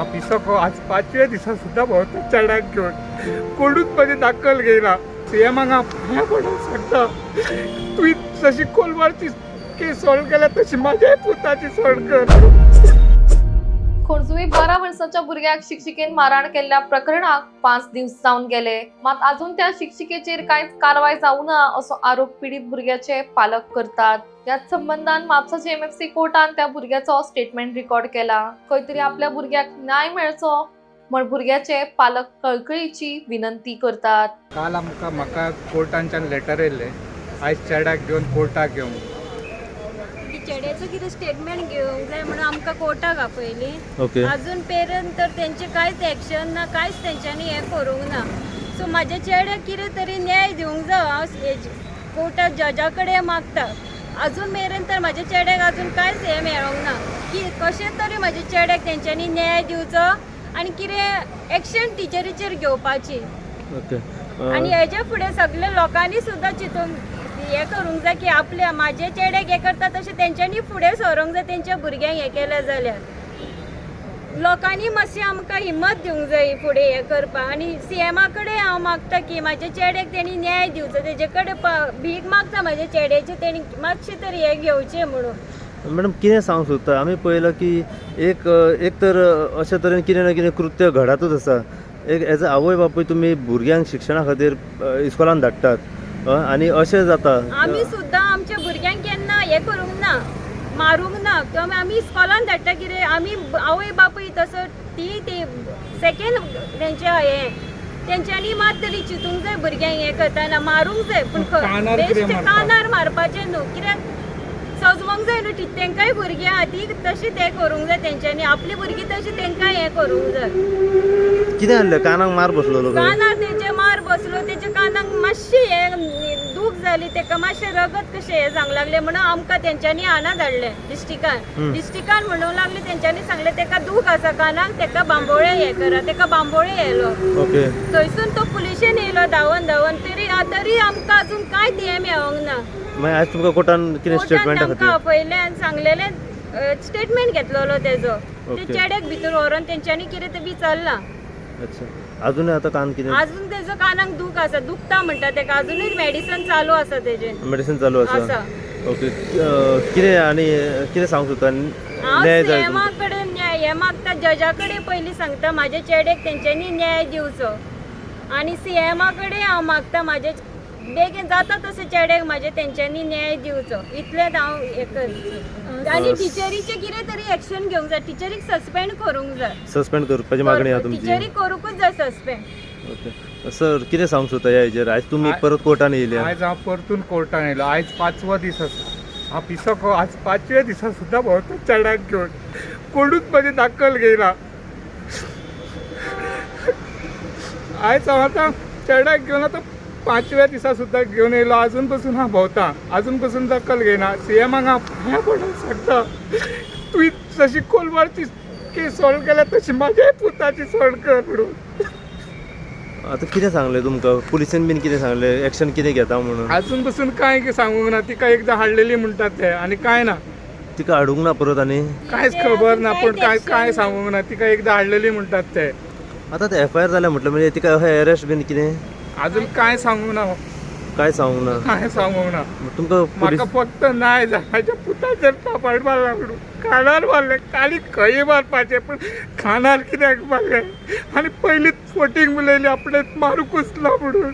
हापिसको आज 5व्या दिसा सुद्धा भोंवता चेड्याक घेवन कोणूच मध्ये दाखल घेयना सीएमाक हांव पांया पडून सांगता तुवें जशी कोलवारची केस सॉल्व केल्या तशी म्हाज्याय पुताची सॉल्व कर. खोर्जुवे 12 वर्षाच्या भुरग्याक शिक्षिकेन मारहाण केल्ल्या प्रकरणाक 5 दिवस जावन गेले, मात अजून त्या शिक्षिकेचेर कांयच कारवाय जावना असो आरोप पीडित भुरग्याचे पालक करतात. याच संबंधान म्हापसाच्या एमएफसी कोर्टान त्या भुरग्याचो स्टेटमेंट रेकॉर्ड केला. खंय तरी आपल्या भुरग्याक न्याय मेळचो म्हण भुरग्याचे पालक कळकळीची विनंती करतात. काल म्हाका कोर्टांच्यान लेटर येयल्ले आयज चेड्याक घेवन कोर्टाक घेवन चेड्याचं कितें स्टेटमेंट घेवंक जाय म्हणून आमकां कोर्टाक आपयली. ओके. अजून पेरंट तर तेंचे कांयच एक्शन ना, कांयच तेंच्यांनी हें करूंक ना. सो म्हाज्या चेड्याक कितें तरी न्याय दिवंक जाय. हांव कोर्टाक जजा कडेन मागता. अजून मेरेन तर म्हाज्या चेड्याक अजून कांयच हें मेळोंक ना की कशें तरी म्हाज्या चेड्याक तेंच्यांनी न्याय दिवचो आनी कितें एक्शन टिचरीचेर घेवपाची. ओके. आणि हेच्या फुडें सगळ्या लोकांनी सुद्दां चिंतून हें करूंक जाय की आपल्या म्हाजे चेड्याक हें करता तशें तेंच्यांनी फुडें सरोंक जाय. तेंच्या भुरग्यांक हें केलें जाल्यार लोकांनी मातशी आमकां हिम्मत दिवंक जाय फुडें हें करपाक. आनी सीएमा कडेन हांव मागता की म्हाज्या चेड्याक तेणी न्याय दिवचो. तेजे कडेन भीक मागता म्हाज्या चेड्याची, तेणी मातशें तरी हें घेवचें म्हणून. मॅडम कितें सांगूंक सोदता आमी पळयलां की एक तर अशे तरेन कितें ना कितें कृत्य घडतूच आसा. एक एज अ आवय बापूय तुमी भुरग्यांक शिक्षणा खातीर इस्कॉलान धाडटात आनी अशें जाता. आमी सुद्दां आमच्या भुरग्यांक केन्ना हें करूंक ना, मारूंक ना. किंवा आमी इस्कॉलान धाडटा कितें आमी आवय बापूय तसो ती सेकेंड तेंचे हें तेंच्यांनी मात तरी चिंतूंक जाय भुरग्यांक हें करताना. मारूंक जाय पूण कानार मारपाचें न्हू. कित्याक सजवंक जाय न्हू तेंकांय भुरगीं आहा ती तशी तें करूंक जाय तेंच्यांनी. आपली भुरगीं तशी तेंकांय हें करूंक जाय. कितें जालें कानाक मार बसलो कानार तेंचे मार बसलो, तेच्या कानाक मातशी हें दूख जाली, तेका मातशें रगत कशें हें जावंक लागलें म्हणून आमकां तेंच्यांनी हांगा धाडलें डिस्ट्रिक्टान म्हणूंक लागलें. तेंच्यांनी सांगलें तेका दूख आसा कानाक, तेका बांबोळे हें करा. तेका बांबोळे येयलो. ओके. थंयसून तो पुलिशेन येयलो धांवन तरी आमकां अजून कांयच हें मेळोंक ना. मागीर आज तुमकां कोर्टान कितें स्टेटमेंटा आमकां खातीर आपयलें आनी सांगलेलें स्टेटमेंट घेतलोलो तेजो. ते ओके. चेड्याक भितर व्हरोन तेंच्यांनी कितें तें विचारलां. अच्छा. अजूनय आतां कान कितें अजून तेजो कानाक दूख आसा, दुखता म्हणटा तेका. अजुनूय मेडिसन चालू आसा तेजें. मेडिसीन चालू आसा. ओके. कितें आनी कितें सांगूंक सोदता हांव न्याय जाय सीएमा कडेन न्याय हें मागता. जजा कडेन पयलीं सांगता म्हाज्या चेड्याक तेंच्यांनी न्याय दिवचो. आनी सीएमा कडेन हांव मागता म्हाजे बेगीन जाता तशें चेड्याक म्हाजे तेंच्यांनी न्याय दिवचो. इतलेंच हांव हें करता. आनी टिचरीचें कितें तरी एक्शन घेवंक जाय. टिचरीक सस्पेंड करूंक जाय. सस्पेंड करपाची मागणी आहा तुमची. टिचरीक करूंकूच जाय सस्पेंड. ओके. सर कितें सांगूंक सोदता ह्या हेजेर? आयज तुमी परत कोर्टान येयल्या. आयज हांव परतून कोर्टान येयलो. आयज 5वो दीस आसा. हापिसको आज 5व्या दिसा सुद्धा भोंवता चेड्याक घेवन कोणूच मध्ये दाखल घेयना. आयज हांव आतां चेड्याक घेवन आतां 5व्या दिसा सुद्धा घेवन येयलो. अजून पासून हांव भोंवता, अजून पासून दखल घेयना. सीएमाक हांव पांया पडून सांगता तुवें जशी कोलवारची केस सॉल्व केल्या तशी म्हाज्याय पुताची सॉल्व कर म्हणून. आतां कितें सांगलें तुमकां? पुलिसेन बीन कितें सांगलें? एक्शन कितें घेता म्हणून? अजून पासून कांय सांगूंक ना. तिका एकदां हाडलेली म्हणटात ते आनी कांय ना. तिका हाडूंक ना परत आनी? कांयच खबर ना. पूण कांय सांगूंक ना. तिका एकदां हाडलेली म्हणटात ते. आतां ते एफआयआर जाल्या म्हटलें म्हणजे तिका अरेस्ट बीन कितें? अजून कांय सांगूंक ना. काय सांगूंक ना? कांय सांगूंक ना. तुमकां म्हाका फक्त न्याय जाय. म्हाज्या पुताचेर थापड मारला म्हणून कानार मारले. काली खंय मारपाचें पूण कानार कित्याक मारले? आनी पयलींच फोटींग उलयली आपणेच मारूंकूच ना म्हणून.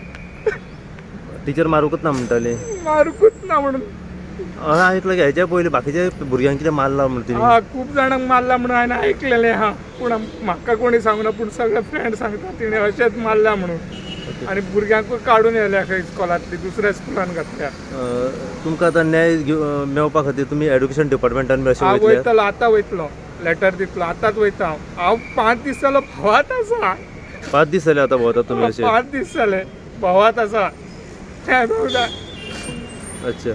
टिचर मारूंकूच ना म्हणटाली. मारूंकूच ना म्हणून. हांवें आयकलां की हेच्या पयलीं बाकीच्या भुरग्यांक कितें मारला म्हणून तिणी. हा खूब जाणांक मारला म्हणून हांवें आयकलेलें हा. पूण म्हाका कोणी सांगना. पूण सगळे फ्रेंड सांगता तिणें अशेंच मारला म्हणून. आनी भुरग्यांकूय काडून येयल्या खंय इस्कॉलांतली दुसऱ्या स्कुलान घातल्या. तुमकां आतां न्याय मेळोवपा खातीर तुमी एड्युकेशन डिपार्टमेंटान बी अशें हांव वयतले? वयतलो. आतां वयतलो. लेटर दितलो. आतांच वयता हांव. 5 दीस जालो भोंवात आसा. 5 दीस जाले आतां भोंवता तुमी अशें? 5 दीस जाले भोंवात आसा. अच्छा.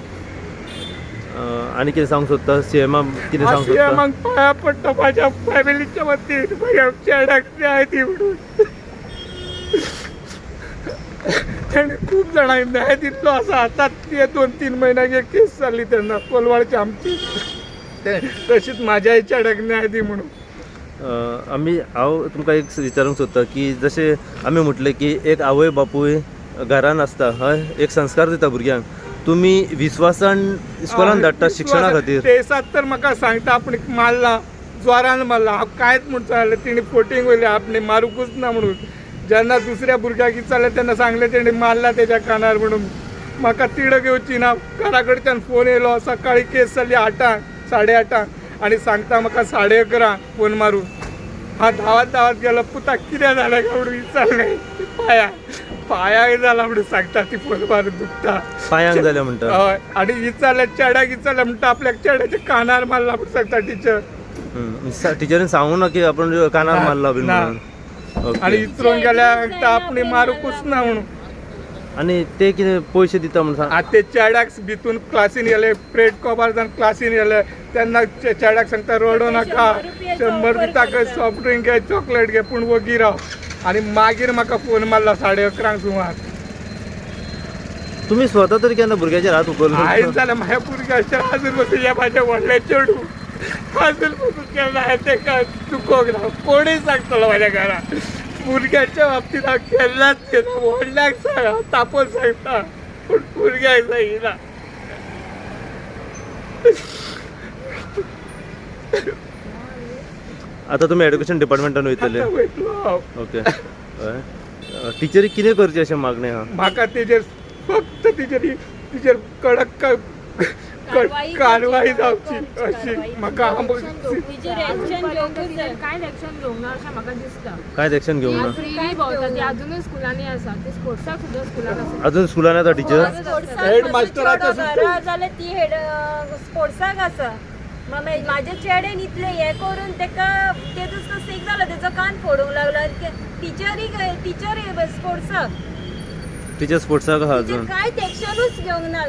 आनी कितें सांगूंक सोदता? सीएमा कितें सांगूंक सोदता? सीएमाक पांया पडटा म्हाज्या फॅमिलीच्या वतीन म्हाज्या चेड्याक न्याय दी म्हणून. ताणें खूब जाणांक न्याय दितलो आसा. आतां 2-3 म्हयन्याक एक केस जाल्ली तेन्ना कोलवाळची आमची. तशीच म्हाज्याय चेड्याक न्याय दी म्हणून. हांव तुमकां एक विचारूंक सोदता की जशें आमी म्हटलें की एक आवय बापूय घरान आसता हय एक संस्कार दिता भुरग्यांक तुमी विश्वासान इस्कॉलान धाडटा शिक्षणा खातीर ते दिसात तर म्हाका सांगता आपण मारला जोरान मारला हांव कांयच म्हणचो जाल्यार तेणी फोटींग वयले आपणे मारूंकूच ना म्हणून जेन्ना दुसऱ्या भुरग्याक विचारलें तेन्ना सांगलें तेणी मारला तेज्या कानार म्हणून म्हाका तिड घेवची ना घरा कडच्यान फोन येयलो सकाळी केस जाली 8:00 8:30 आनी सांगता म्हाका 11:30 फोन मारून हांव धांवत गेलो पुताक कितें जालें काय म्हणून विचारलें पांयाक जाला म्हणून सांगता ती फोन मारून दुखता पांयांक जाल्या म्हणटा हय आनी विचारलें चेड्याक विचारलें म्हणटा आपल्याक चेड्याच्या कानार मारला म्हणून सांगता टिचर टिचरीन सांगू ना की आपण कानार मारला बीन ना. म्हणून आनी विचारून गेल्यार आपणी मारूंकूच ना म्हणून आनी ते कितें पयशे दिता म्हणून सांग आतां ते चेड्याक भितून क्लासीन गेले प्रेड कॉबार जावन क्लासीन गेले तेन्ना चेड्याक सांगता रडो नाका 100 दिता खंय सॉफ्ट ड्रिंक घे चॉकलेट घे पूण वगी राव आनी मागीर म्हाका फोन मारला 11:30 सुमार तुमी स्वता तरी केन्ना भुरग्याचेर हात उखललो हांवें जाल्यार म्हाज्या भुरग्याच्या आजून पासून हे म्हाजें व्हडलें चेडूं आजून पासून केन्ना हांवें तेका चुकोवंक ना कोणूय सांगतलो म्हाज्या घरान भुरग्याच्या बाबतींत हांव केन्नाच केना व्हडल्याक सांग तापोवन सांगता पूण भुरग्याक सांगिना आतां तुमी एड्युकेशन डिपार्टमेंटान वयतले आतां वयतलो हांव ओके टिचरी कितें करचें अशें मागणें आहा म्हाका तेजेर फक्त तिचेर कडक कारवाई जावची अशी म्हाका तिचेर एक्शन घेवंकूच जाय कांयच एक्शन घेवंक ना अशें म्हाका दिसता कांयच एक्शन घेवंक ना फ्रीली भोंवता ती अजुनूय स्कुलांनी आसा ती स्पोर्ट्साक सुद्दां स्कुलान आसा अजून स्कुलान येता टिचर हेड मास्टराचो सुद्दां जाल्यार ती हेड स्पोर्ट्साक आसा म्हाजे चेड्यान इतले हे करून तेका तेजो सीक जालो तेजो कान फोडूंक लागलो टीचर स्पोर्ट्साक टिचर स्पोर्ट्साक आहा अजून कांयच एक्शनूच घेवंक ना